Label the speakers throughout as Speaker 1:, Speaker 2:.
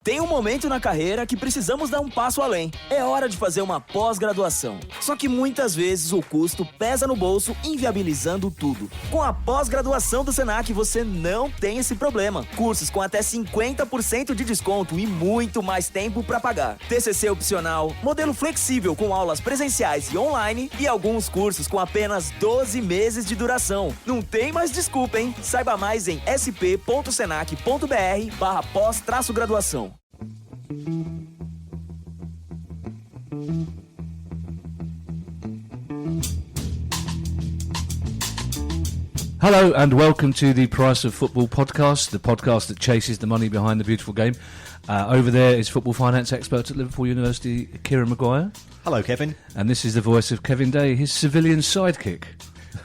Speaker 1: Tem um momento na carreira que precisamos dar um passo além. É hora de fazer uma pós-graduação. Só que muitas vezes o custo pesa no bolso, inviabilizando tudo. Com a pós-graduação do Senac, você não tem esse problema. Cursos com até 50% de desconto e muito mais tempo para pagar. TCC opcional, modelo flexível com aulas presenciais e online e alguns cursos com apenas 12 meses de duração. Não tem mais desculpa, hein? Saiba mais em sp.senac.br/pós-graduação.
Speaker 2: Hello and welcome to the Price of Football podcast, the podcast that chases the money behind the beautiful game. Over there is football finance expert at Liverpool University, Kieran Maguire.
Speaker 3: Hello, Kevin.
Speaker 2: And this is the voice of Kevin Day, his civilian sidekick,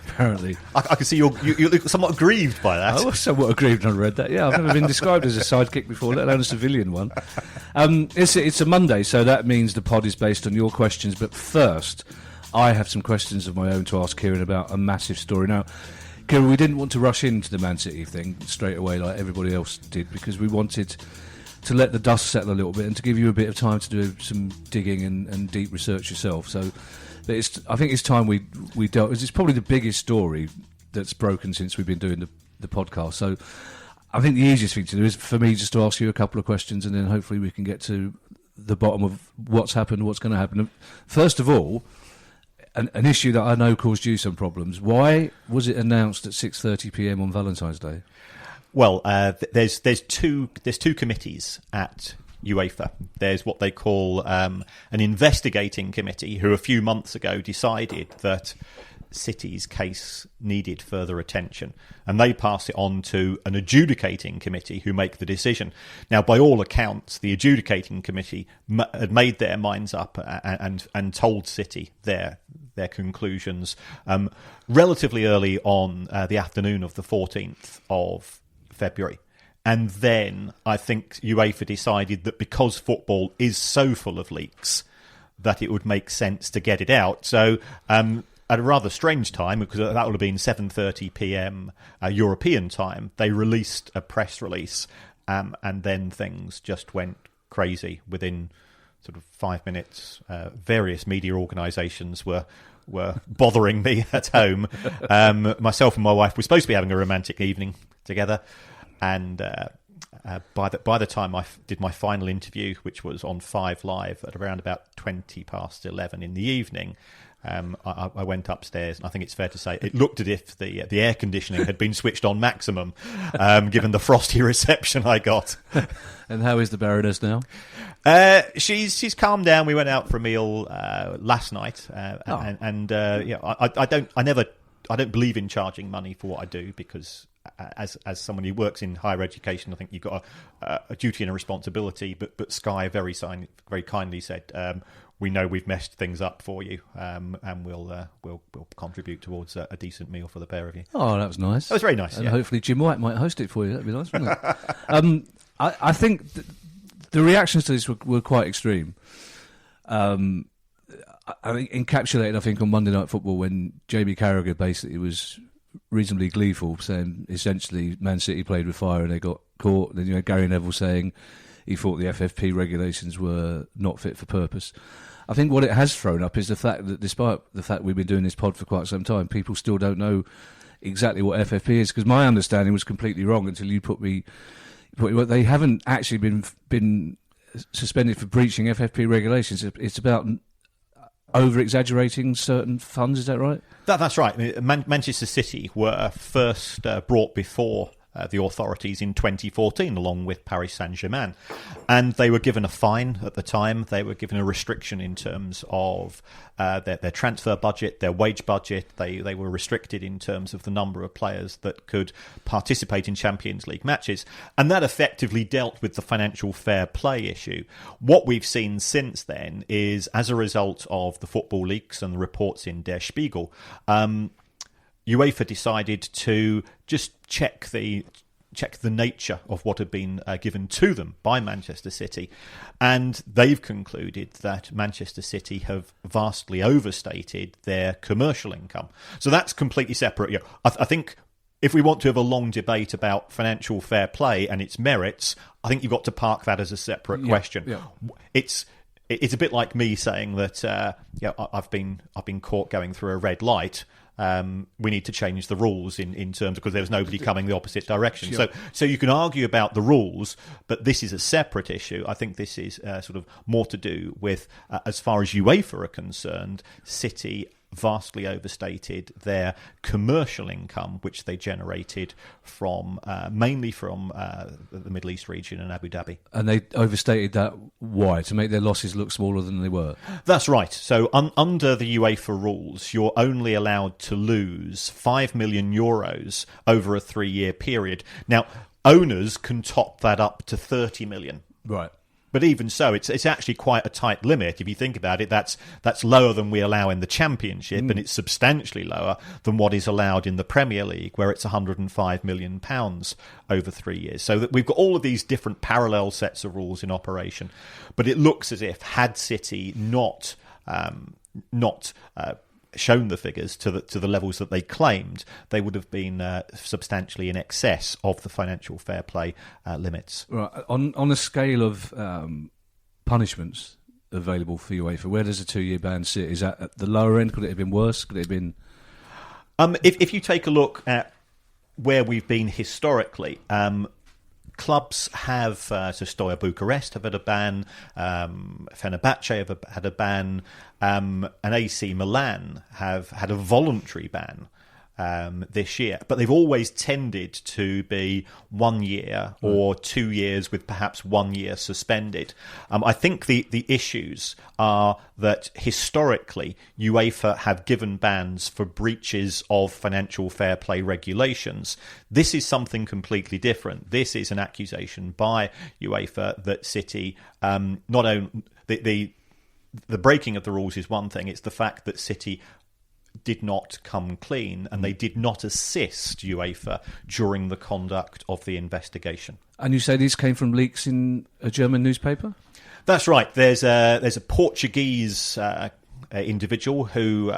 Speaker 2: apparently.
Speaker 3: I can see you look somewhat aggrieved by that.
Speaker 2: I was somewhat aggrieved when I read that. Yeah, I've never been described as a sidekick before, let alone a civilian one. It's a Monday, so that means the pod is based on your questions. But first, I have some questions of my own to ask Kieran about a massive story. Now, Kieran, we didn't want to rush into the Man City thing straight away like everybody else did because we wanted to let the dust settle a little bit and to give you a bit of time to do some digging and deep research yourself. So I think it's time we dealt. It's probably the biggest story that's broken since we've been doing the podcast. So I think the easiest thing to do is for me just to ask you a couple of questions and then hopefully we can get to the bottom of what's happened, what's going to happen. First of all, an issue that I know caused you some problems. Why was it announced at 6:30 p.m. on Valentine's Day?
Speaker 3: Well, there's two committees at UEFA. There's what they call an investigating committee, who a few months ago decided that City's case needed further attention, and they pass it on to an adjudicating committee who make the decision. Now, by all accounts, the adjudicating committee had made their minds up and told City their conclusions relatively early on the afternoon of the 14th of February. And then I think UEFA decided that because football is so full of leaks that it would make sense to get it out. So at a rather strange time, because that would have been 7:30 p.m. European time, they released a press release, and then things just went crazy within sort of 5 minutes. Various media organisations were bothering me at home. Myself and my wife were supposed to be having a romantic evening together, and by the time I did my final interview, which was on 5 Live at around about 11:20 in the evening, I went upstairs, and I think it's fair to say it looked as if the air conditioning had been switched on maximum, given the frosty reception I got.
Speaker 2: And how is the Baroness now?
Speaker 3: She's calmed down. We went out for a meal last night, I don't believe in charging money for what I do because, as someone who works in higher education, I think you've got a duty and a responsibility. But Sky very kindly said, we know we've messed things up for you, and we'll contribute towards a decent meal for the pair of you.
Speaker 2: Oh, that was nice.
Speaker 3: That was very nice.
Speaker 2: And
Speaker 3: yeah.
Speaker 2: hopefully Jim White might host it for you. That'd be nice, wouldn't it? I think the reactions to this were quite extreme. I think encapsulated, I think, on Monday Night Football when Jamie Carragher basically was reasonably gleeful, saying essentially Man City played with fire and they got caught. Then you had Gary Neville saying he thought the FFP regulations were not fit for purpose. I think what it has thrown up is the fact that despite the fact we've been doing this pod for quite some time, people still don't know exactly what FFP is, because my understanding was completely wrong until you put me. They haven't actually been suspended for breaching FFP regulations. It's about over-exaggerating certain funds, is that right?
Speaker 3: That's right. I mean, Manchester City were first brought before the authorities in 2014, along with Paris Saint-Germain. And they were given a fine at the time. They were given a restriction in terms of their transfer budget, their wage budget. They were restricted in terms of the number of players that could participate in Champions League matches. And that effectively dealt with the financial fair play issue. What we've seen since then is, as a result of the football leaks and the reports in Der Spiegel, UEFA decided to just check the nature of what had been given to them by Manchester City, and they've concluded that Manchester City have vastly overstated their commercial income. So that's completely separate. I think if we want to have a long debate about financial fair play and its merits, I think you've got to park that as a separate question.
Speaker 2: Yeah.
Speaker 3: It's a bit like me saying that I've been caught going through a red light. We need to change the rules in terms because there's nobody coming the opposite direction.
Speaker 2: Sure.
Speaker 3: So you can argue about the rules, but this is a separate issue. I think this is sort of more to do with, as far as UEFA are concerned, City vastly overstated their commercial income, which they generated from mainly from the Middle East region and Abu Dhabi.
Speaker 2: And they overstated that. Why? To make their losses look smaller than they were?
Speaker 3: That's right. So under the UEFA rules, you're only allowed to lose €5 million over a 3-year period. Now, owners can top that up to 30 million.
Speaker 2: Right.
Speaker 3: But even so, it's actually quite a tight limit. If you think about it, that's lower than we allow in the Championship, and it's substantially lower than what is allowed in the Premier League, where it's £105 million over 3 years. So that we've got all of these different parallel sets of rules in operation. But it looks as if, had City not shown the figures to the levels that they claimed, they would have been substantially in excess of the financial fair play limits.
Speaker 2: Right. On a scale of punishments available for UEFA, where does a 2-year ban sit? Is that at the lower end? Could it have been worse? Could it have been?
Speaker 3: If you take a look at where we've been historically, clubs have, so Steaua Bucharest have had a ban, Fenerbahce have had a ban, and AC Milan have had a voluntary ban this year. But they've always tended to be 1 year or 2 years with perhaps 1 year suspended. I think the issues are that historically UEFA have given bans for breaches of financial fair play regulations. This is something completely different. This is an accusation by UEFA that City not only the breaking of the rules is one thing, it's the fact that City did not come clean and they did not assist UEFA during the conduct of the investigation.
Speaker 2: And you say these came from leaks in a German newspaper?
Speaker 3: That's right. There's a Portuguese individual who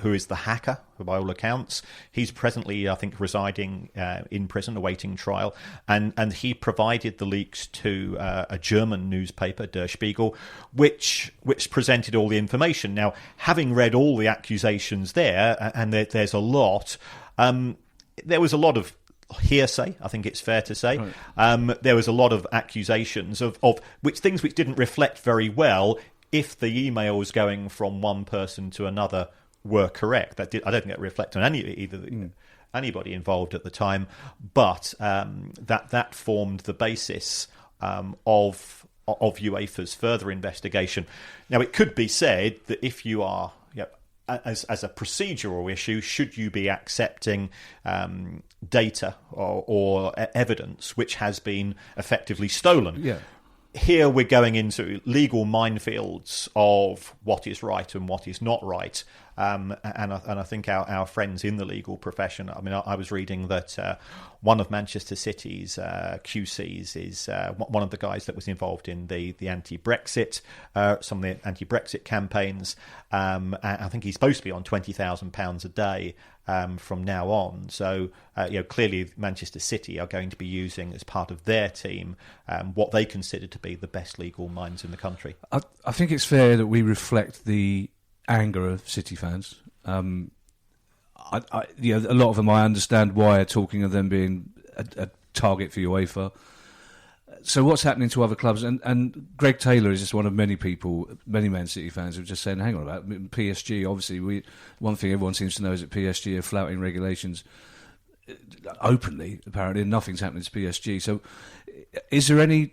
Speaker 3: is the hacker, by all accounts. He's presently, I think, residing in prison, awaiting trial, and he provided the leaks to a German newspaper, Der Spiegel, which presented all the information. Now, having read all the accusations there, and there's a lot, there was a lot of hearsay, I think it's fair to say. Right. There was a lot of accusations of things which didn't reflect very well if the emails going from one person to another were correct. I don't think that reflected on anybody involved at the time, but that formed the basis of UEFA's further investigation. Now, it could be said that if you are, as a procedural issue, should you be accepting data or evidence which has been effectively stolen?
Speaker 2: Yeah.
Speaker 3: Here we're going into legal minefields of what is right and what is not right. And I think our friends in the legal profession, I mean, I was reading that one of Manchester City's QCs is one of the guys that was involved in the anti-Brexit, some of the anti-Brexit campaigns. And I think he's supposed to be on £20,000 a day from now on. So, clearly Manchester City are going to be using as part of their team what they consider to be the best legal minds in the country.
Speaker 2: I think it's fair that we reflect the anger of City fans. A lot of them, I understand why are talking of them being a target for UEFA. So what's happening to other clubs? And Greg Taylor is just one of many people, many Man City fans who are just saying, hang on about PSG. Obviously, one thing everyone seems to know is that PSG are flouting regulations openly, apparently, and nothing's happening to PSG. So is there any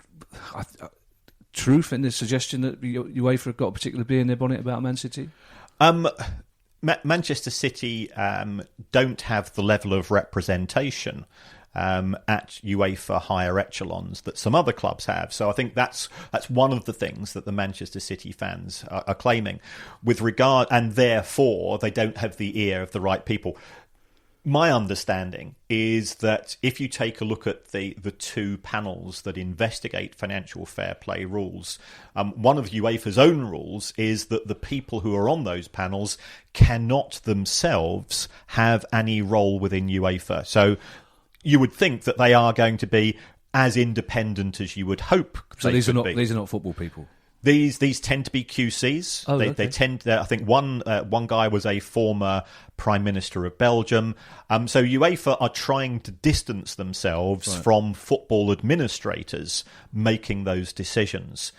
Speaker 2: truth in the suggestion that UEFA have got a particular bee in their bonnet about Man City?
Speaker 3: Manchester City don't have the level of representation at UEFA higher echelons that some other clubs have. So I think that's one of the things that the Manchester City fans are claiming with regard, and therefore they don't have the ear of the right people. My understanding is that if you take a look at the two panels that investigate financial fair play rules, one of UEFA's own rules is that the people who are on those panels cannot themselves have any role within UEFA. So you would think that they are going to be as independent as you would hope.
Speaker 2: So these are not football people.
Speaker 3: These tend to be QCs.
Speaker 2: Oh,
Speaker 3: they tend. I think one guy was a former Prime Minister of Belgium. So UEFA are trying to distance themselves from football administrators making those decisions.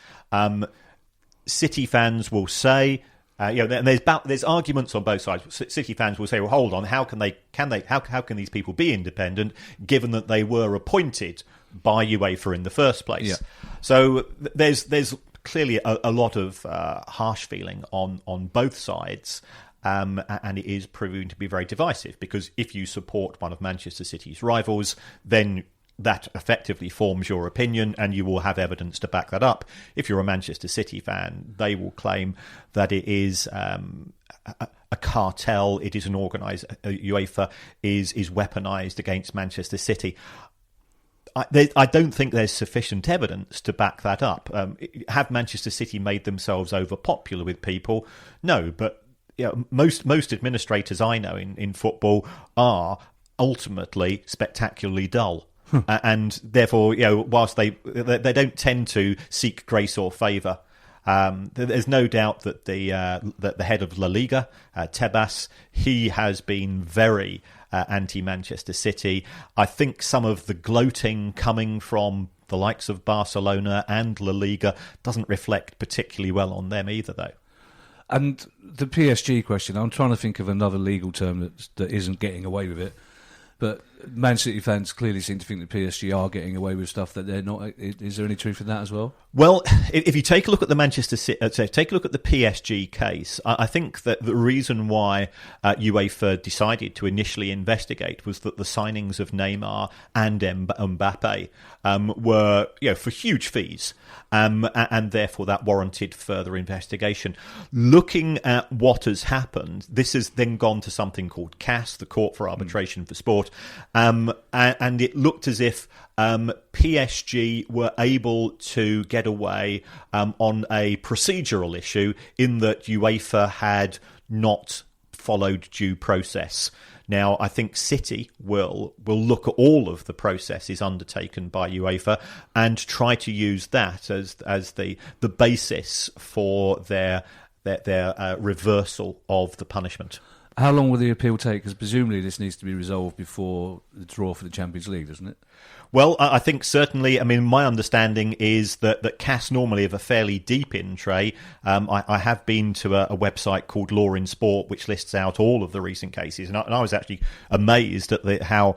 Speaker 3: City fans will say, there's arguments on both sides. City fans will say, well, hold on, how can these people be independent given that they were appointed by UEFA in the first place?
Speaker 2: Yeah.
Speaker 3: So there's clearly a lot of harsh feeling on both sides, and it is proving to be very divisive, because if you support one of Manchester City's rivals, then that effectively forms your opinion and you will have evidence to back that up. If you're a Manchester City fan, they will claim that it is a cartel, it is an organised, UEFA is weaponised against Manchester City. I don't think there's sufficient evidence to back that up. Have Manchester City made themselves overpopular with people? No, but most administrators I know in football are ultimately spectacularly dull. And therefore, whilst they don't tend to seek grace or favour, there's no doubt that the head of La Liga, Tebas, he has been very anti-Manchester City. I think some of the gloating coming from the likes of Barcelona and La Liga doesn't reflect particularly well on them either, though.
Speaker 2: And the PSG question, I'm trying to think of another legal term that isn't getting away with it. But Man City fans clearly seem to think that PSG are getting away with stuff that they're not. Is there any truth in that as well?
Speaker 3: Well, if you take a look at the take a look at the PSG case, I think that the reason why UEFA decided to initially investigate was that the signings of Neymar and Mbappe were, for huge fees, and therefore that warranted further investigation. Looking at what has happened, this has then gone to something called CAS, the Court for Arbitration for Sport, and it looked as if PSG were able to get away on a procedural issue in that UEFA had not followed due process. Now, I think City will look at all of the processes undertaken by UEFA and try to use that as the basis for their reversal of the punishment.
Speaker 2: How long will the appeal take? Because presumably this needs to be resolved before the draw for the Champions League, doesn't it?
Speaker 3: Well, I think certainly, my understanding is that CAS normally have a fairly deep in tray. I have been to a website called Law in Sport, which lists out all of the recent cases, and I was actually amazed at how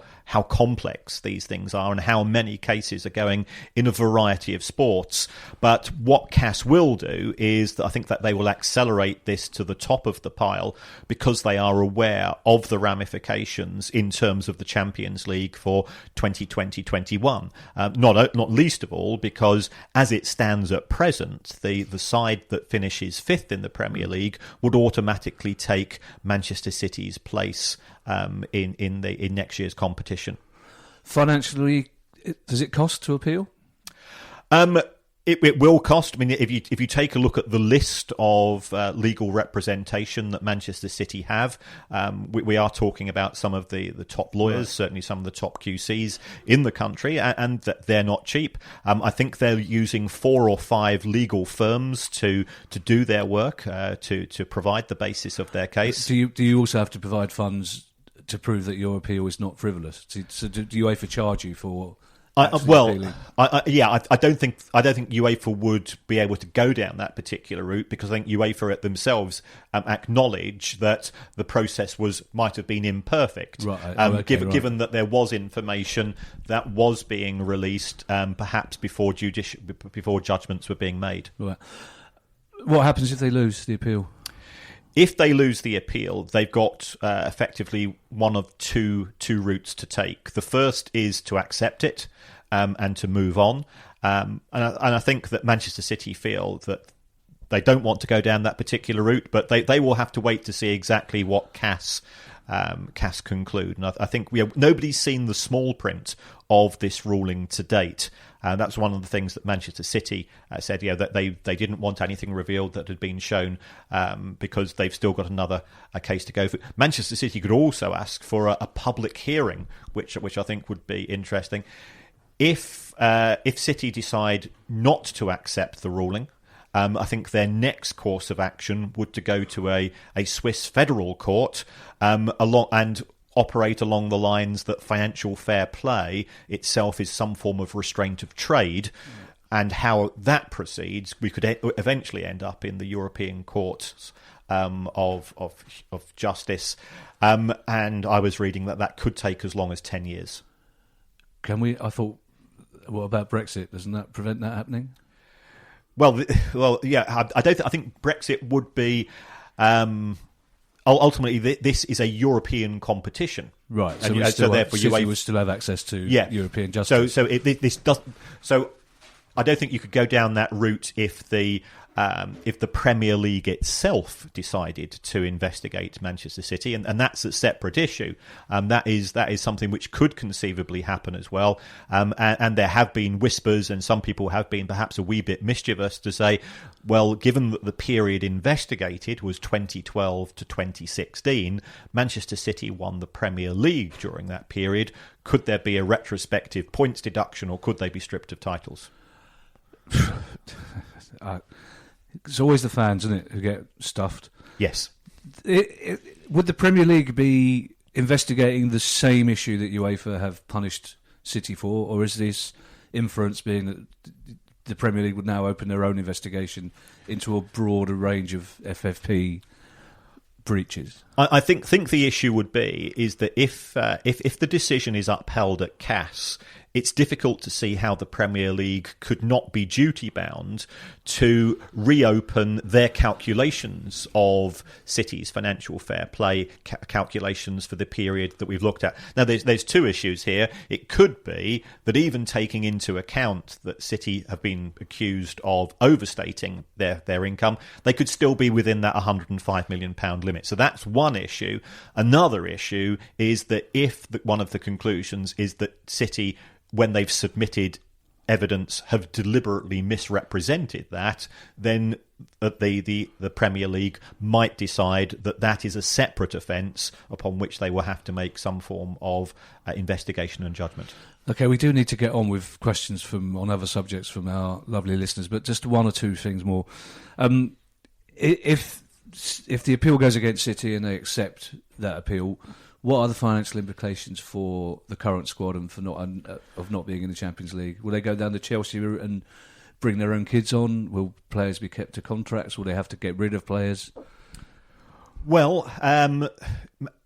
Speaker 3: complex these things are and how many cases are going in a variety of sports. But what CAS will do is that I think that they will accelerate this to the top of the pile because they are aware of the ramifications in terms of the Champions League for 2020-21. Not least of all because as it stands at present, the side that finishes fifth in the Premier League would automatically take Manchester City's place in next year's competition.
Speaker 2: Financially, does it cost to appeal?
Speaker 3: It will cost. If you take a look at the list of legal representation that Manchester City have, we are talking about some of the top lawyers, certainly some of the top QCs in the country, and they're not cheap. I think they're using 4 or 5 legal firms to do their work, to provide the basis of their case.
Speaker 2: Do you also have to provide funds to prove that your appeal is not frivolous? So do UEFA charge you for? I don't think UEFA would be able to go down that particular route because I think UEFA themselves acknowledge that the process might have been imperfect. Given that there was information that was being released, perhaps before judgments were being made. Right. What happens if they lose the appeal?
Speaker 3: If they lose the appeal, they've got effectively one of two routes to take. The first is to accept it and to move on. And I think that Manchester City feel that they don't want to go down that particular route, but they will have to wait to see exactly what CAS conclude. And I think nobody's seen the small print of this ruling to date. That's one of the things that Manchester City said, that they didn't want anything revealed that had been shown because they've still got another case to go through. Manchester City could also ask for a public hearing, which I think would be interesting. If City decide not to accept the ruling, I think their next course of action would to go to a Swiss federal court and operate along the lines that financial fair play itself is some form of restraint of trade, and how that proceeds, we could eventually end up in the European courts of justice. And I was reading that could take as long as 10 years.
Speaker 2: Can we? I thought, what about Brexit? Doesn't that prevent that happening?
Speaker 3: Well, yeah. I think Brexit would be. Ultimately, this is a European competition,
Speaker 2: right?
Speaker 3: So therefore,
Speaker 2: City would still have access to European justice.
Speaker 3: So I don't think you could go down that route if the Premier League itself decided to investigate Manchester City, and that's a separate issue. That is something which could conceivably happen as well. And there have been whispers, and some people have been perhaps a wee bit mischievous to say, well, given that the period investigated was 2012 to 2016, Manchester City won the Premier League during that period. Could there be a retrospective points deduction, or could they be stripped of titles?
Speaker 2: It's always the fans, isn't it, who get stuffed.
Speaker 3: Yes.
Speaker 2: Would the Premier League be investigating the same issue that UEFA have punished City for, or is this inference being that the Premier League would now open their own investigation into a broader range of FFP breaches?
Speaker 3: I think the issue would be is that if the decision is upheld at CAS, it's difficult to see how the Premier League could not be duty-bound to reopen their calculations of City's financial fair play calculations for the period that we've looked at. Now, there's two issues here. It could be that even taking into account that City have been accused of overstating their income, they could still be within that £105 million limit. So that's one issue. Another issue is that if one of the conclusions is that City, when they've submitted evidence, have deliberately misrepresented that, then the Premier League might decide that is a separate offence upon which they will have to make some form of investigation and judgment.
Speaker 2: Okay, we do need to get on with questions on other subjects from our lovely listeners, but just one or two things more. If the appeal goes against City and they accept that appeal, what are the financial implications for the current squad and for not being in the Champions League? Will they go down the Chelsea route and bring their own kids on? Will players be kept to contracts? Will they have to get rid of players?
Speaker 3: Well,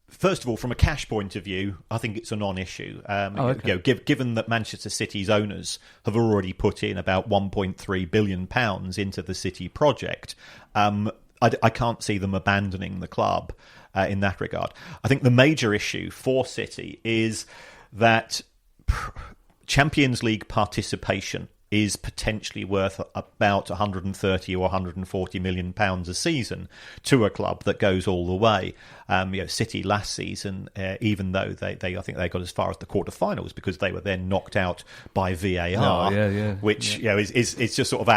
Speaker 3: first of all, from a cash point of view, I think it's a non-issue. Given that Manchester City's owners have already put in about £1.3 billion into the City project, I can't see them abandoning the club in that regard. I think the major issue for City is that Champions League participation is potentially worth about 130 or 140 million pounds a season to a club that goes all the way. City last season, even though I think they got as far as the quarterfinals because they were then knocked out by VAR, which is just sort of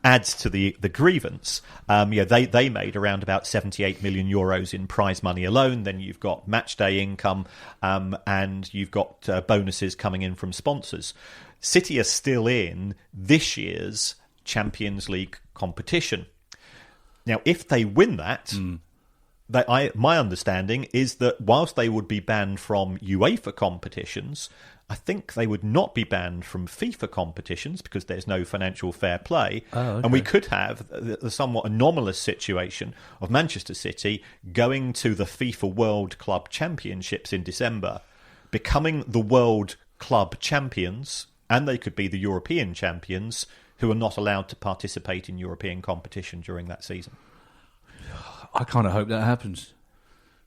Speaker 3: adds to the grievance. They made around about 78 million euros in prize money alone. Then you've got match day income, and you've got bonuses coming in from sponsors. City are still in this year's Champions League competition. Now, if they win that, my understanding is that whilst they would be banned from UEFA competitions, I think they would not be banned from FIFA competitions because there's no financial fair play. Oh, okay. And we could have the somewhat anomalous situation of Manchester City going to the FIFA World Club Championships in December, becoming the World Club Champions, and they could be the European champions who are not allowed to participate in European competition during that season.
Speaker 2: I kind of hope that happens,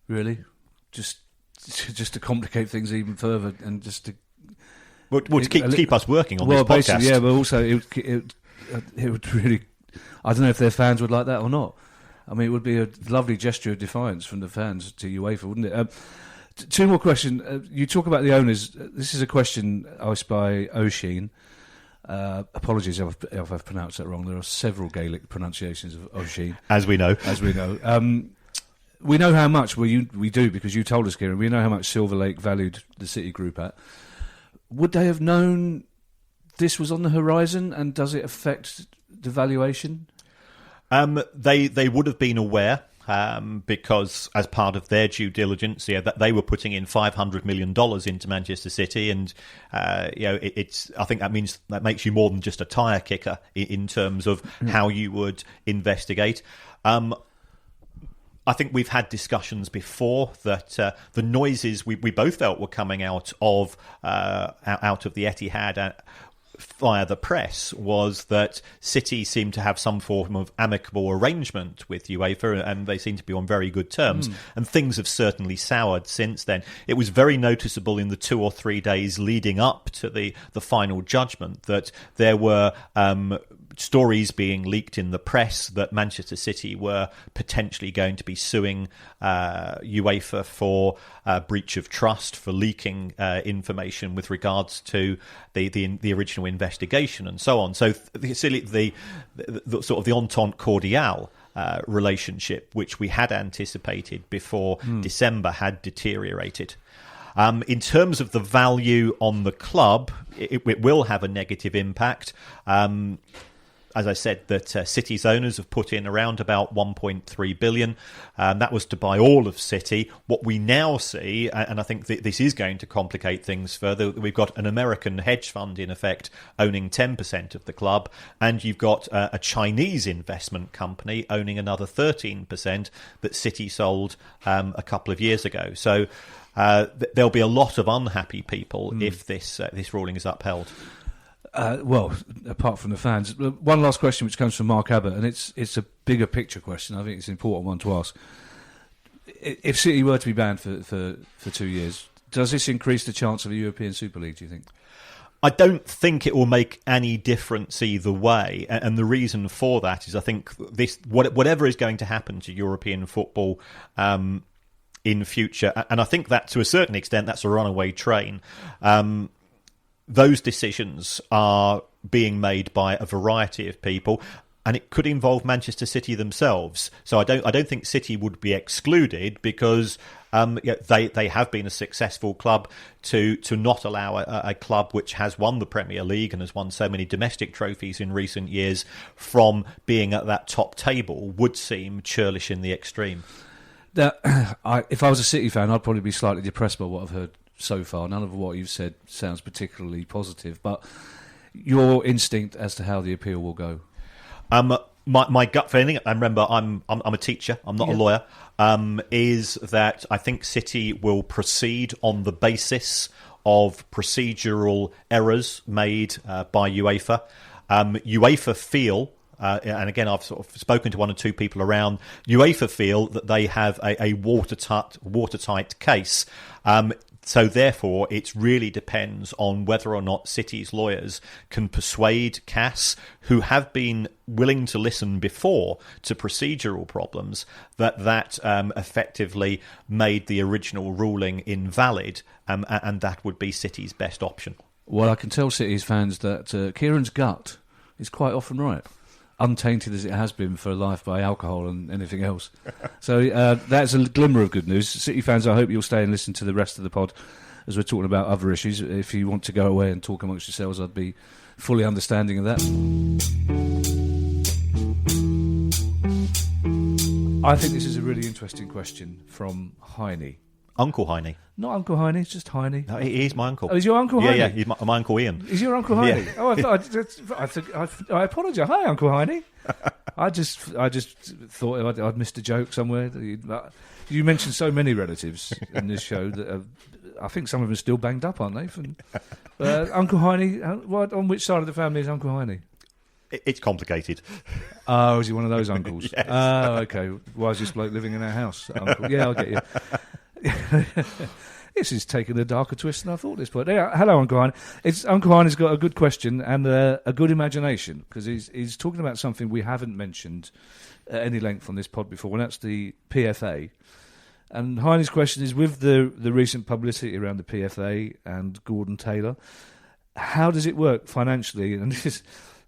Speaker 2: really. Just to complicate things even further and just to...
Speaker 3: Well, to keep us working on this podcast.
Speaker 2: Basically, yeah, but also it would really I don't know if their fans would like that or not. I mean, it would be a lovely gesture of defiance from the fans to UEFA, wouldn't it? Two more questions. You talk about the owners. This is a question asked by O'Sheen. Apologies if I've pronounced that wrong. There are several Gaelic pronunciations of O'Sheen.
Speaker 3: As we know.
Speaker 2: We know how much, we do, because you told us, Kieran, we know how much Silver Lake valued the City Group at. Would they have known this was on the horizon, and does it affect the valuation?
Speaker 3: They would have been aware, because as part of their due diligence, that they were putting in $500 million into Manchester City, and it's. I think that makes you more than just a tyre kicker in terms of how you would investigate. I think we've had discussions before that the noises we both felt were coming out of the Etihad via the press was that City seemed to have some form of amicable arrangement with UEFA, and they seem to be on very good terms. And things have certainly soured since then. It was very noticeable in the 2 or 3 days leading up to the final judgment that there were stories being leaked in the press that Manchester City were potentially going to be suing UEFA for breach of trust, for leaking information with regards to the original investigation and so on. So the sort of the entente cordiale relationship, which we had anticipated before December, had deteriorated. In terms of the value on the club, it will have a negative impact. As I said, that City's owners have put in around about $1.3 billion. That was to buy all of City. What we now see, and I think this is going to complicate things further, we've got an American hedge fund, in effect, owning 10% of the club, and you've got a Chinese investment company owning another 13% that City sold a couple of years ago. So there'll be a lot of unhappy people if this ruling is upheld.
Speaker 2: Well, apart from the fans, one last question which comes from Mark Abbott, and it's a bigger picture question. I think it's an important one to ask. If City were to be banned for 2 years, does this increase the chance of a European Super League, do you think?
Speaker 3: I don't think it will make any difference either way, and the reason for that is I think whatever is going to happen to European football in future, and I think that to a certain extent that's a runaway train. Those decisions are being made by a variety of people, and it could involve Manchester City themselves. So I don't think City would be excluded because they have been a successful club. To not allow a club which has won the Premier League and has won so many domestic trophies in recent years from being at that top table would seem churlish in the extreme.
Speaker 2: Now, if I was a City fan, I'd probably be slightly depressed by what I've heard so far. None of what you've said sounds particularly positive, but your instinct as to how the appeal will go?
Speaker 3: My gut feeling, and remember I'm a teacher, I'm not a lawyer, is that I think City will proceed on the basis of procedural errors made by UEFA. UEFA feel, and again I've sort of spoken to one or two people around, UEFA feel that they have a watertight case. So therefore, it really depends on whether or not City's lawyers can persuade CAS, who have been willing to listen before to procedural problems, that effectively made the original ruling invalid, and that would be City's best option.
Speaker 2: Well, I can tell City's fans that Kieran's gut is quite often right, untainted as it has been for life by alcohol and anything else. So that's a glimmer of good news. City fans, I hope you'll stay and listen to the rest of the pod as we're talking about other issues. If you want to go away and talk amongst yourselves, I'd be fully understanding of that. I think this is a really interesting question from Heine.
Speaker 3: Uncle Heine.
Speaker 2: Not Uncle Heine, it's just Heine.
Speaker 3: No, he's my uncle.
Speaker 2: Oh, is your Uncle Heine?
Speaker 3: Yeah, he's my Uncle Ian.
Speaker 2: Is your Uncle Heine?
Speaker 3: Yeah.
Speaker 2: Oh, I apologise. Hi, Uncle Heine. I just thought I'd missed a joke somewhere. You mentioned so many relatives in this show that I think some of them are still banged up, aren't they? Uncle Heine, on which side of the family is Uncle Heine?
Speaker 3: It's complicated.
Speaker 2: Oh, is he one of those uncles?
Speaker 3: Yes.
Speaker 2: Oh, okay. Why is this bloke living in our house, Uncle? Yeah, I'll get you. This is taking a darker twist than I thought this point. Yeah, hello, Uncle Hein. Uncle Hein has got a good question and a good imagination, because he's talking about something we haven't mentioned at any length on this pod before, and that's the PFA. And Heine's question is, with the recent publicity around the PFA and Gordon Taylor, how does it work financially? And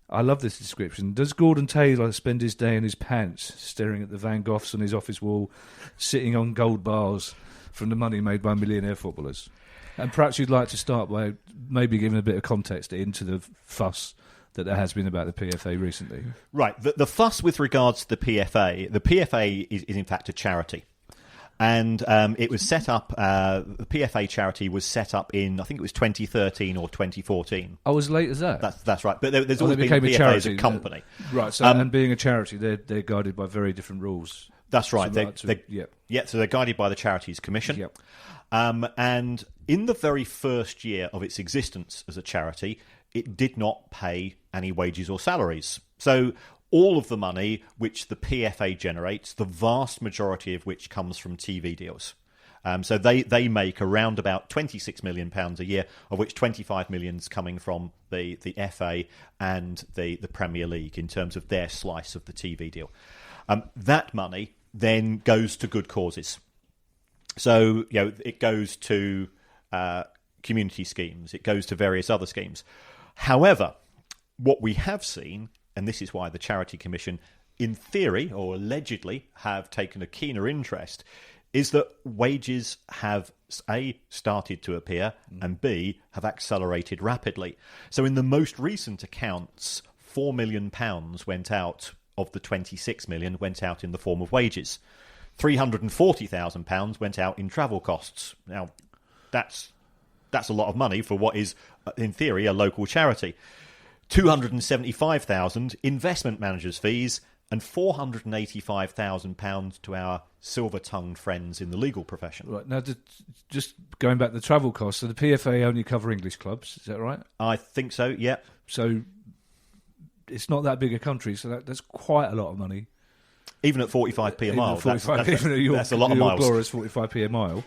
Speaker 2: I love this description. Does Gordon Taylor spend his day in his pants, staring at the Van Goghs on his office wall, sitting on gold bars from the money made by millionaire footballers? And perhaps you'd like to start by maybe giving a bit of context into the fuss that there has been about the PFA recently.
Speaker 3: Right. The fuss with regards to the PFA is in fact a charity. And it was set up, the PFA charity was set up in, I think it was 2013 or 2014.
Speaker 2: Oh, as late as that?
Speaker 3: That's right. But there's always been PFA as a company.
Speaker 2: Right, so and being a charity, they're guided by very different rules.
Speaker 3: That's right. So they're guided by the Charities Commission.
Speaker 2: Yep.
Speaker 3: And in the very first year of its existence as a charity, it did not pay any wages or salaries. So all of the money which the PFA generates, the vast majority of which comes from TV deals. So they make around about £26 million a year, of which 25 million is coming from the FA and the Premier League in terms of their slice of the TV deal. That money then goes to good causes. So it goes to community schemes, it goes to various other schemes. However, what we have seen, and this is why the Charity Commission, in theory or allegedly, have taken a keener interest, is that wages have A, started to appear, and B, have accelerated rapidly. So in the most recent accounts, £4 million went out of the 26 million went out in the form of wages. £340,000 went out in travel costs. Now, that's a lot of money for what is, in theory, a local charity. £275,000 investment managers' fees, and £485,000 to our silver-tongued friends in the legal profession.
Speaker 2: Right, now just going back to the travel costs, so the PFA only cover English clubs, is that right?
Speaker 3: I think so, yeah.
Speaker 2: So it's not that big a country, so that's quite a lot of money.
Speaker 3: Even at 45p a mile, that's a lot of miles.
Speaker 2: Glorious 45p a mile.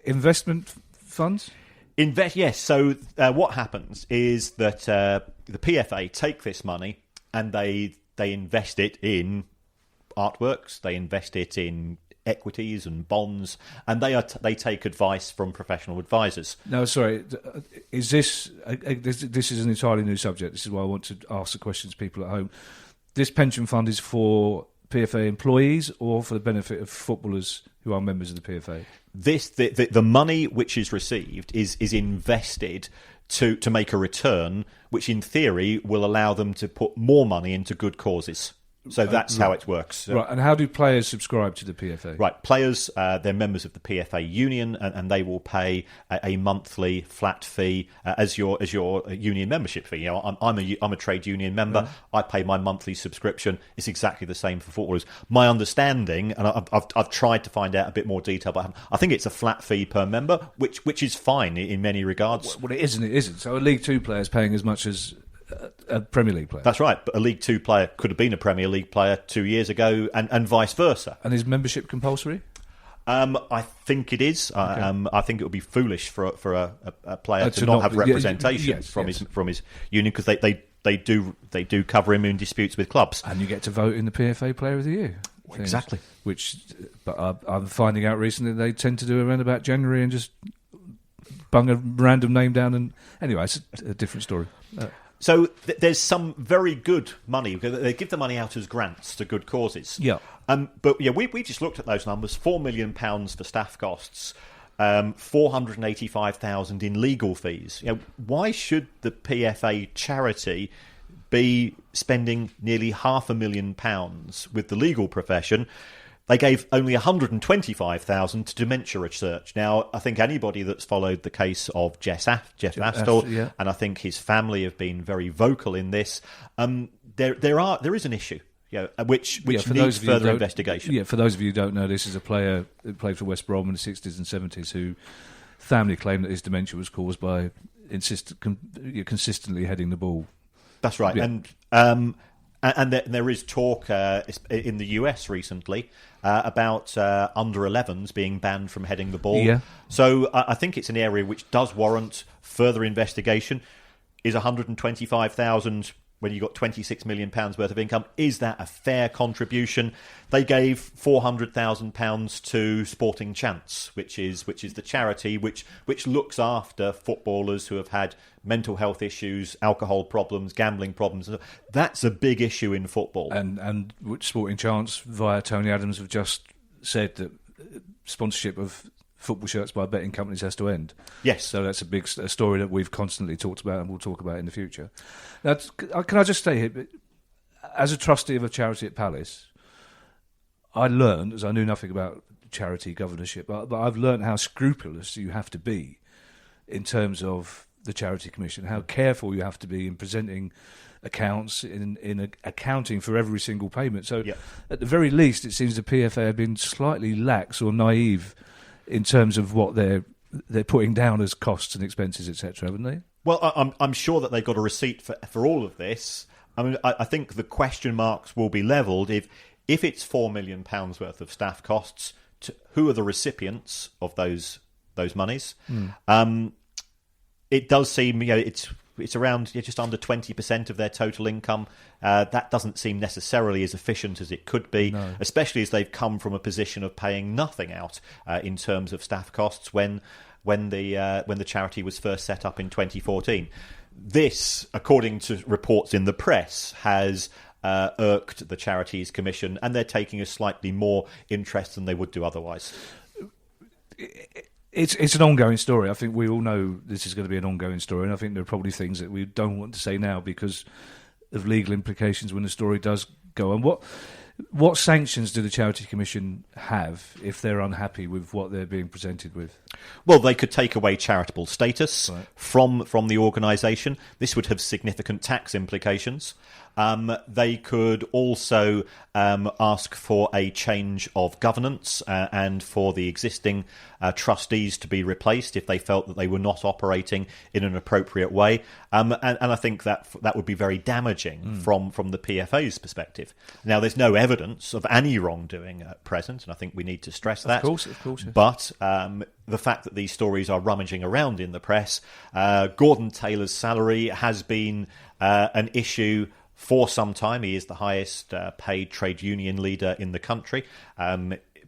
Speaker 2: Investment funds?
Speaker 3: Yes. So what happens is that the PFA take this money and they invest it in artworks, they invest it in equities and bonds, and they take advice from professional advisors.
Speaker 2: No, sorry, is this is an entirely new subject. This is why I want to ask the questions to people at home. This pension fund is for PFA employees or for the benefit of footballers who are members of the PFA?
Speaker 3: The money which is received is invested to make a return, which in theory will allow them to put more money into good causes. So that's how it works.
Speaker 2: Right, and how do players subscribe to the PFA?
Speaker 3: Right, players, they're members of the PFA union, and they will pay a monthly flat fee as your union membership fee. I'm a trade union member. Yeah. I pay my monthly subscription. It's exactly the same for footballers. My understanding, and I've tried to find out a bit more detail, but I think it's a flat fee per member, which is fine in many regards.
Speaker 2: Well, it isn't. It isn't. So a League Two player is paying as much as a Premier League player.
Speaker 3: That's right, but a League Two player could have been a Premier League player 2 years ago, and vice versa.
Speaker 2: And is membership compulsory?
Speaker 3: I think it is. Okay. I think it would be foolish for a player to not have representation from his union, because they do cover him in disputes with clubs.
Speaker 2: And you get to vote in the PFA Player of the Year.
Speaker 3: Exactly.
Speaker 2: But I'm finding out recently they tend to do around about January and just bung a random name down. And anyway, it's a different story.
Speaker 3: So there's some very good money. They give the money out as grants to good causes.
Speaker 2: Yeah.
Speaker 3: But we just looked at those numbers. £4 million for staff costs, 485,000 in legal fees. Why should the PFA charity be spending nearly £500,000 with the legal profession? They gave only 125,000 to dementia research. Now, I think anybody that's followed the case of Jeff Astle,
Speaker 2: yeah,
Speaker 3: and I think his family have been very vocal in this. There is an issue, which needs further investigation.
Speaker 2: Yeah, for those of you who don't know, this is a player who played for West Brom in the 60s and 70s who family claimed that his dementia was caused by consistently heading the ball.
Speaker 3: That's right,
Speaker 2: yeah.
Speaker 3: And And there is talk in the US recently about under 11s being banned from heading the ball.
Speaker 2: Yeah.
Speaker 3: So I think it's an area which does warrant further investigation. Is 125,000 when you got 26 million pounds worth of income? Is that a fair contribution? They gave 400,000 pounds to Sporting Chance, which is the charity which looks after footballers who have had mental health issues, alcohol problems, gambling problems. That's a big issue in football.
Speaker 2: And which Sporting Chance via Tony Adams have just said that sponsorship of football shirts by betting companies has to end.
Speaker 3: Yes.
Speaker 2: So that's a story that we've constantly talked about and we'll talk about in the future. Now, can I just say here, as a trustee of a charity at Palace, I learned, as I knew nothing about charity governorship, but I've learned how scrupulous you have to be in terms of the Charity Commission, how careful you have to be in presenting accounts, in accounting for every single payment. So at the very least, it seems the PFA have been slightly lax or naive in terms of what they're putting down as costs and expenses, etc., haven't they?
Speaker 3: Well, I'm sure that they've got a receipt for all of this. I mean, I think the question marks will be levelled if it's £4 million worth of staff costs. Who are the recipients of those monies? It does seem it's around just under 20% of their total income. That doesn't seem necessarily as efficient as it could be, especially as they've come from a position of paying nothing out in terms of staff costs when the charity was first set up in 2014. This, according to reports in the press, has irked the Charities Commission, and they're taking a slightly more interest than they would do otherwise.
Speaker 2: It's an ongoing story. I think we all know this is going to be an ongoing story, and I think there are probably things that we don't want to say now because of legal implications when the story does go on. What sanctions do the Charity Commission have if they're unhappy with what they're being presented with?
Speaker 3: Well, they could take away charitable status from the organisation. This would have significant tax implications. They could also ask for a change of governance and for the existing trustees to be replaced if they felt that they were not operating in an appropriate way. And I think that would be very damaging from the PFA's perspective. Now, there's no evidence of any wrongdoing at present, and I think we need to stress that.
Speaker 2: Of course. Yes.
Speaker 3: But the fact that these stories are rummaging around in the press, Gordon Taylor's salary has been an issue for some time. He is the highest paid trade union leader in the country.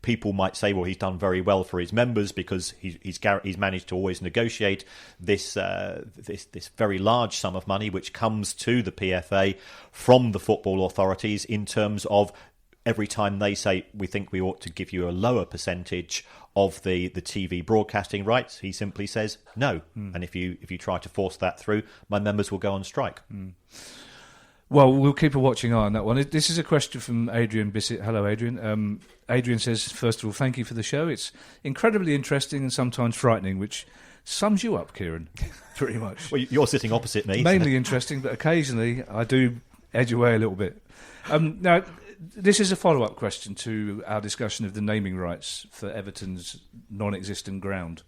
Speaker 3: People might say, well, he's done very well for his members because he's managed to always negotiate this very large sum of money which comes to the PFA from the football authorities in terms of every time they say, we think we ought to give you a lower percentage of the TV broadcasting rights, he simply says no. And if you try to force that through, my members will go on strike.
Speaker 2: Well, we'll keep a watching eye on that one. This is a question from Adrian Bissett. Hello, Adrian. Adrian says, first of all, thank you for the show. It's incredibly interesting and sometimes frightening, which sums you up, Kieran, pretty much.
Speaker 3: Well, you're sitting opposite me.
Speaker 2: Mainly interesting, but occasionally I do edge away a little bit. Now, this is a follow-up question to our discussion of the naming rights for Everton's non-existent ground.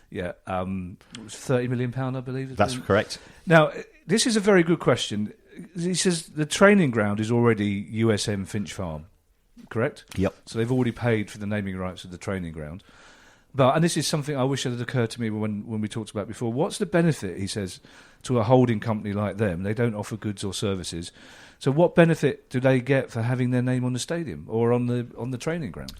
Speaker 2: Yeah, it was £30 million, I believe.
Speaker 3: That's correct.
Speaker 2: Now, this is a very good question. He says the training ground is already USM Finch Farm, correct?
Speaker 3: Yep.
Speaker 2: So they've already paid for the naming rights of the training ground. And this is something I wish had occurred to me when we talked about before. What's the benefit, he says, to a holding company like them? They don't offer goods or services. So what benefit do they get for having their name on the stadium or on the training ground?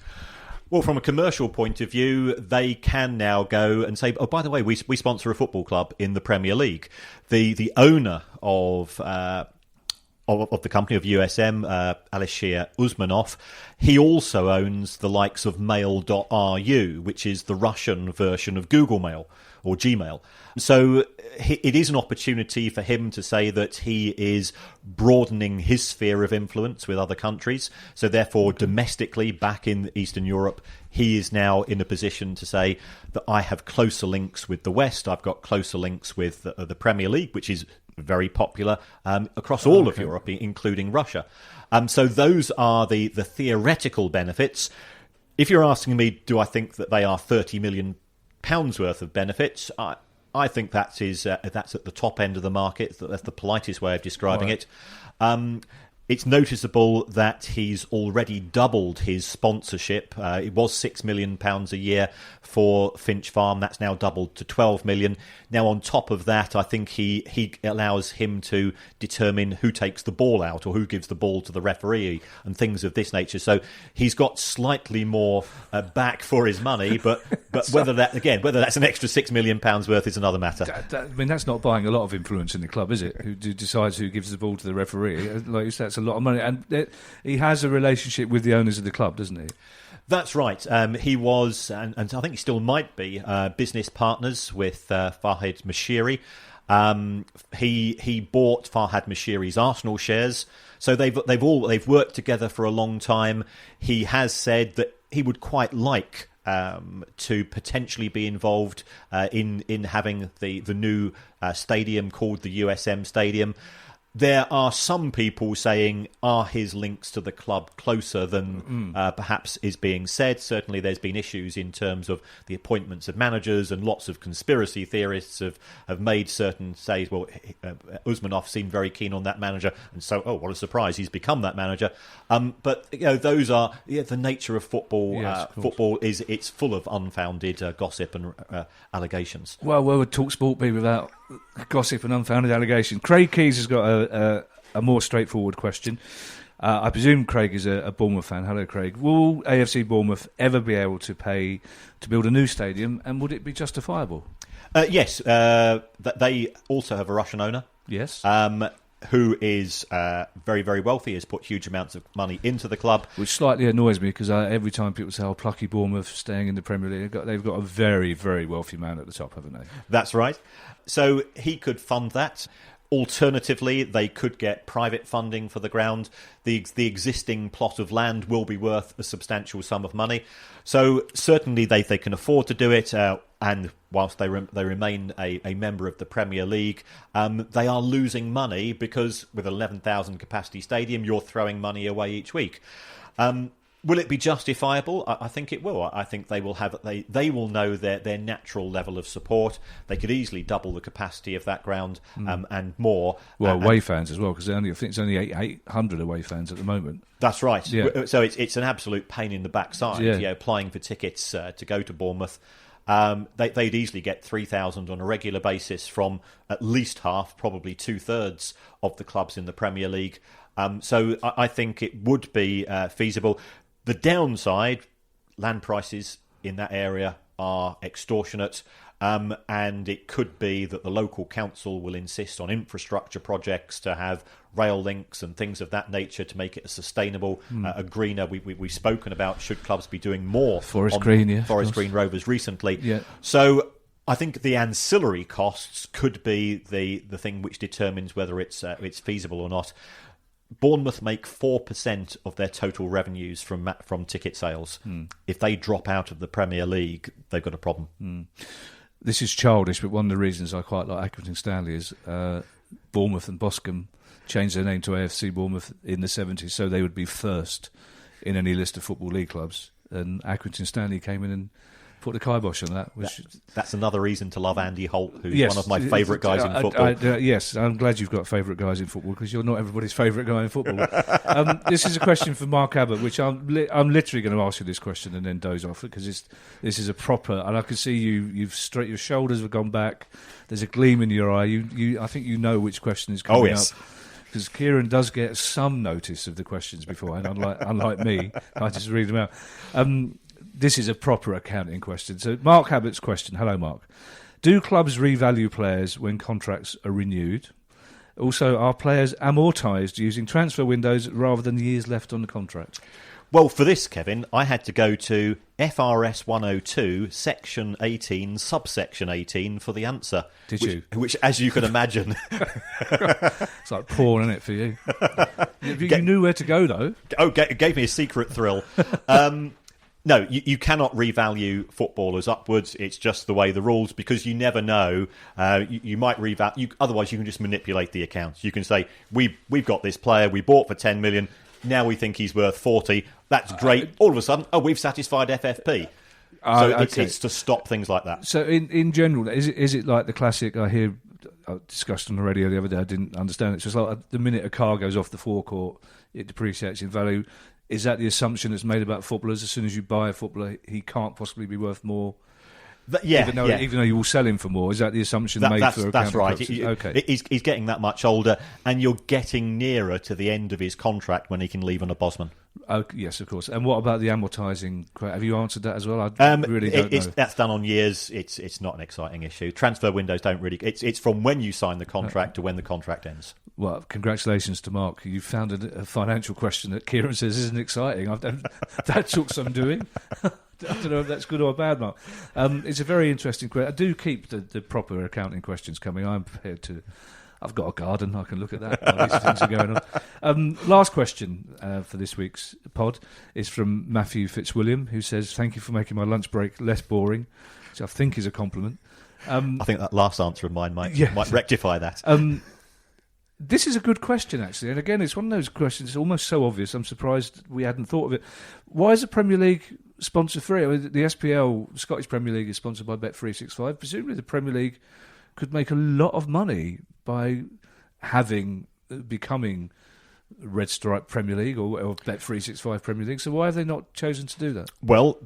Speaker 3: Well, from a commercial point of view, they can now go and say, oh, by the way, we sponsor a football club in the Premier League. The owner of the company of USM, Alishir Usmanov, he also owns the likes of Mail.ru, which is the Russian version of Google Mail or Gmail. So it is an opportunity for him to say that he is broadening his sphere of influence with other countries. So therefore, domestically, back in Eastern Europe, he is now in a position to say that I have closer links with the West. I've got closer links with the Premier League, which is very popular across all of Europe, including Russia. So those are the theoretical benefits. If you're asking me, do I think that they are £30 million worth of benefits? I think that's at the top end of the market. That's the politest way of describing it. It's noticeable that he's already doubled his sponsorship. It was £6 million a year for Finch Farm. That's now doubled to £12 million. Now, on top of that, I think he allows him to determine who takes the ball out or who gives the ball to the referee and things of this nature. So he's got slightly more back for his money, but whether that's an extra £6 million worth is another matter.
Speaker 2: I mean, that's not buying a lot of influence in the club, is it? Who decides who gives the ball to the referee? Like you said, that's a lot of money, and he has a relationship with the owners of the club, doesn't he?
Speaker 3: That's right. He was, and I think he still might be, business partners with Farhad Mashiri. He bought Farhad Mashiri's Arsenal shares, so they've worked together for a long time. He has said that he would quite like to potentially be involved in having the new stadium called the USM Stadium. There are some people saying, are his links to the club closer than perhaps is being said? Certainly there's been issues in terms of the appointments of managers, and lots of conspiracy theorists have made certain say, well, Usmanov seemed very keen on that manager, and so, oh, what a surprise, he's become that manager. But those are the nature of football.
Speaker 2: Yes, of
Speaker 3: football it's full of unfounded gossip and allegations.
Speaker 2: Well, where would TalkSport be without gossip and unfounded allegations? Craig Keyes has got a more straightforward question. I presume Craig is a Bournemouth fan. Hello, Craig. Will AFC Bournemouth ever be able to pay to build a new stadium, and would it be justifiable?
Speaker 3: Yes. They also have a Russian owner.
Speaker 2: Yes.
Speaker 3: Who is very, very wealthy, has put huge amounts of money into the club.
Speaker 2: Which slightly annoys me, because every time people say, oh, plucky Bournemouth staying in the Premier League, they've got a very, very wealthy man at the top, haven't they?
Speaker 3: That's right. So he could fund that. Alternatively, they could get private funding for the ground. The existing plot of land will be worth a substantial sum of money. So certainly they can afford to do it. And whilst they remain a member of the Premier League, they are losing money, because with an 11,000 capacity stadium, you're throwing money away each week. Will it be justifiable? I think it will. I think they will have they will know their natural level of support. They could easily double the capacity of that ground and more.
Speaker 2: Well, away fans as well, because I think it's only 800 away fans at the moment.
Speaker 3: That's right.
Speaker 2: Yeah.
Speaker 3: So it's an absolute pain in the backside.
Speaker 2: Yeah.
Speaker 3: Applying for tickets to go to Bournemouth. They'd easily get 3,000 on a regular basis from at least half, probably 2/3 of the clubs in the Premier League. So I think it would be feasible. The downside, land prices in that area are extortionate, and it could be that the local council will insist on infrastructure projects to have rail links and things of that nature to make it a sustainable, a greener. We've spoken about, should clubs be doing more
Speaker 2: Forest Green
Speaker 3: Rovers recently.
Speaker 2: Yeah.
Speaker 3: So I think the ancillary costs could be the thing which determines whether it's feasible or not. Bournemouth make 4% of their total revenues from ticket sales. If they drop out of the Premier League, they've got a problem.
Speaker 2: This is childish, but one of the reasons I quite like Accrington Stanley is Bournemouth and Boscombe changed their name to AFC Bournemouth in the 70s, so they would be first in any list of Football League clubs. And Accrington Stanley came in and put the kibosh on that.
Speaker 3: That's another reason to love Andy Holt, who's one of my favourite guys in football.
Speaker 2: Yes, I'm glad you've got favourite guys in football, because you're not everybody's favourite guy in football. This is a question from Mark Abbott, which I'm literally going to ask you this question and then doze off, because this is a proper, and I can see your shoulders have gone back. There's a gleam in your eye. I think you know which question is coming up. Because Kieran does get some notice of the questions beforehand, unlike me. I just read them out. This is a proper accounting question. So Mark Abbott's question. Hello, Mark. Do clubs revalue players when contracts are renewed? Also, are players amortised using transfer windows rather than years left on the contract?
Speaker 3: Well, for this, Kevin, I had to go to FRS 102, Section 18, Subsection 18 for the answer.
Speaker 2: Did you?
Speaker 3: Which, as you can imagine...
Speaker 2: It's like porn, isn't it, for you? You knew where to go, though.
Speaker 3: Oh, it gave me a secret thrill. No, you cannot revalue footballers upwards. It's just the way the rules, because you never know. You might revalue. Otherwise, you can just manipulate the accounts. You can say, we've got this player we bought for 10 million. Now we think he's worth 40. That's great. All of a sudden, we've satisfied FFP. So it's to stop things like that.
Speaker 2: So in general, is it like the classic I discussed on the radio the other day? I didn't understand it. It's just like the minute a car goes off the forecourt, it depreciates in value. Is that the assumption that's made about footballers? As soon as you buy a footballer, he can't possibly be worth more? Even though you will sell him for more, is that the assumption made for
Speaker 3: that's right.
Speaker 2: Okay.
Speaker 3: He's getting that much older, and you're getting nearer to the end of his contract when he can leave on a Bosman.
Speaker 2: Oh, yes, of course. And what about the amortising? Have you answered that as well? I really don't know.
Speaker 3: That's done on years. It's not an exciting issue. Transfer windows don't really. It's from when you sign the contract to when the contract ends.
Speaker 2: Well, congratulations to Mark. You found a financial question that Kieran says isn't exciting. That took some doing. I don't know if that's good or bad, Mark. It's a very interesting question. I do keep the proper accounting questions coming. I'm prepared to. I've got a garden. I can look at that while these things are going on. Last question for this week's pod is from Matthew Fitzwilliam, who says, "Thank you for making my lunch break less boring," which I think is a compliment.
Speaker 3: I think that last answer of mine might rectify that.
Speaker 2: This is a good question, actually. And again, it's one of those questions that's almost so obvious, I'm surprised we hadn't thought of it. Why is the Premier League sponsor-free? I mean, the SPL, Scottish Premier League, is sponsored by Bet365. Presumably the Premier League could make a lot of money by becoming Red Stripe Premier League or Bet365 Premier League. So why have they not chosen to do that?
Speaker 3: Well,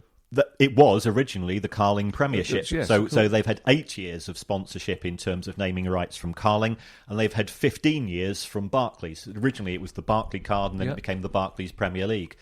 Speaker 3: it was originally the Carling Premiership.
Speaker 2: Yes,
Speaker 3: so they've had 8 years of sponsorship in terms of naming rights from Carling, and they've had 15 years from Barclays. Originally it was the Barclay card, and then it became the Barclays Premier League.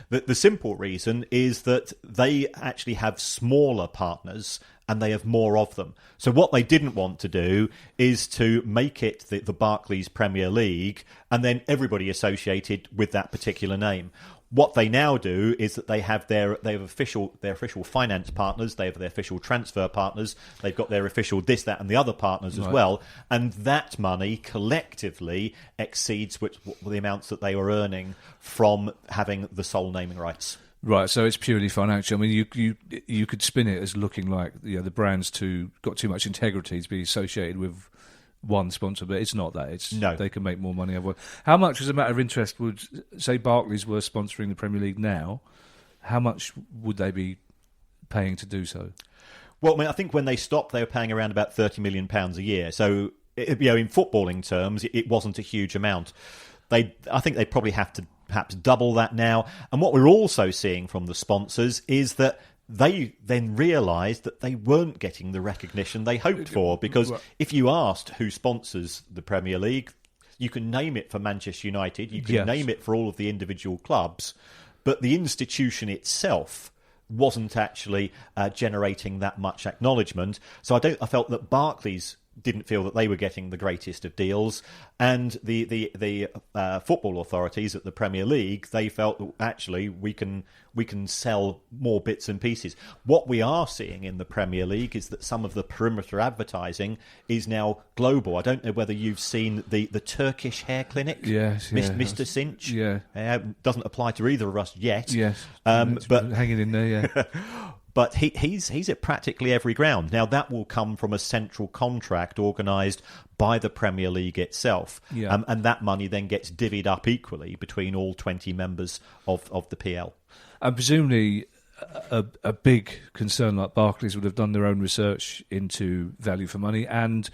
Speaker 3: The simple reason is that they actually have smaller partners and they have more of them. So what they didn't want to do is to make it the Barclays Premier League and then everybody associated with that particular name. What they now do is that they have their official finance partners, they have their official transfer partners, they've got their official this, that, and the other partners as well, and that money collectively exceeds the amounts that they were earning from having the sole naming rights.
Speaker 2: Right, so it's purely financial. I mean, you could spin it as looking like the brands got too much integrity to be associated with one sponsor, but it's not that.
Speaker 3: No.
Speaker 2: They can make more money. How much, as a matter of interest, would, say, Barclays were sponsoring the Premier League now, how much would they be paying to do so?
Speaker 3: Well, I mean, I think when they stopped, they were paying around about £30 million a year. So, in footballing terms, it wasn't a huge amount. I think they probably have to perhaps double that now. And what we're also seeing from the sponsors is that they then realised that they weren't getting the recognition they hoped for, because if you asked who sponsors the Premier League, you can name it for Manchester United, you can name it for all of the individual clubs, but the institution itself wasn't actually generating that much acknowledgement. So I felt that Barclays didn't feel that they were getting the greatest of deals, and the football authorities at the Premier League, they felt that actually we can sell more bits and pieces. What we are seeing in the Premier League is that some of the perimeter advertising is now global. I don't know whether you've seen the Turkish hair clinic, Mr. Cinch. Doesn't apply to either of us yet.
Speaker 2: Yes,
Speaker 3: but
Speaker 2: hanging in there, yeah.
Speaker 3: But he's at practically every ground. Now, that will come from a central contract organised by the Premier League itself. And that money then gets divvied up equally between all 20 members of the PL.
Speaker 2: And presumably a big concern like Barclays would have done their own research into value for money and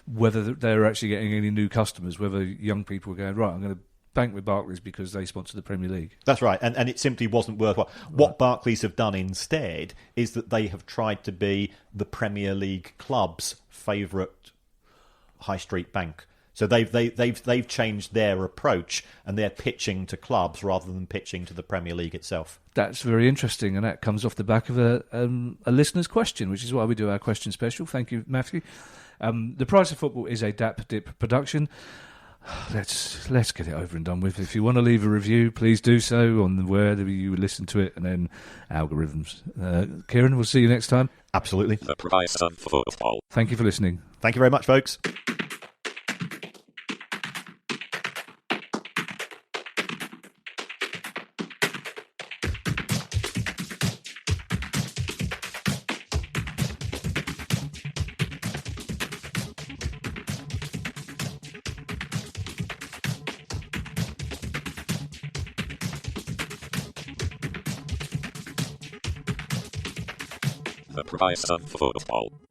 Speaker 2: whether they're actually getting any new customers, whether young people are going, right, I'm going to bank with Barclays because they sponsor the Premier League.
Speaker 3: That's right, and it simply wasn't worthwhile. What Barclays have done instead is that they have tried to be the Premier League club's favourite high street bank. So they've changed their approach, and they're pitching to clubs rather than pitching to the Premier League itself. That's
Speaker 2: very interesting, and that comes off the back of a listener's question, which is why we do our question special. Thank you, Matthew. The Price of Football is a DAP Dip production. Let's get it over and done with. If you want to leave a review, please do so on wherever you listen to it, and then algorithms. Kieran, we'll see you next time.
Speaker 3: Absolutely.
Speaker 4: The Price of Football.
Speaker 2: Thank you for listening.
Speaker 3: Thank you very much, folks.
Speaker 4: The Price of Football.